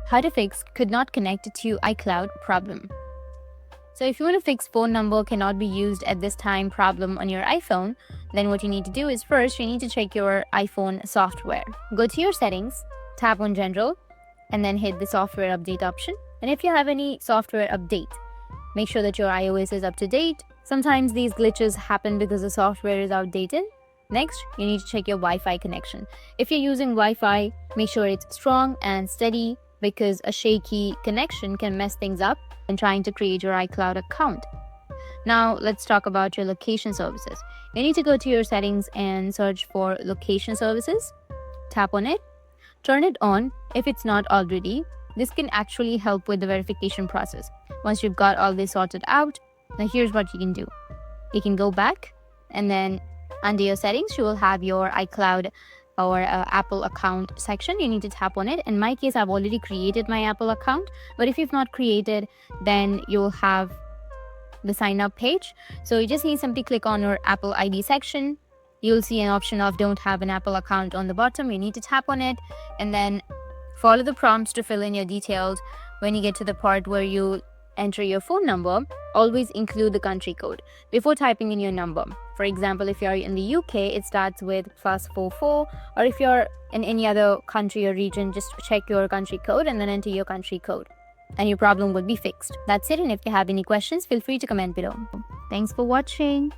How to fix could not connect to iCloud problem. So if you want to fix phone number cannot be used at this time problem on your iPhone, then what you need to do is first you need to check your iPhone software. Go to your settings, tap on general, and then hit the software update option. And if you have any software update, make sure that your iOS is up to date. Sometimes these glitches happen because the software is outdated. Next, you need to check your Wi-Fi connection. If you're using Wi-Fi, make sure it's strong and steady because a shaky connection can mess things up when trying to create your iCloud account. Now, let's talk about your location services. You need to go to your settings and search for location services. Tap on it. Turn it on if it's not already. This can actually help with the verification process. Once you've got all this sorted out, now here's what you can do. You can go back and then under your settings, you will have your iCloud or Apple account section. You need to tap on it. In my case, I've already created my Apple account, but if you've not created, then you'll have the sign up page. So you just need to simply click on your Apple ID section. You'll see an option of don't have an Apple account on the bottom. You need to tap on it and then follow the prompts to fill in your details. When you get to the part where you enter your phone number, always include the country code before typing in your number. For example, if you're in the UK, it starts with +44, or if you're in any other country or region, just check your country code and then enter your country code and your problem will be fixed. That's it. And if you have any questions, feel free to comment below. Thanks for watching.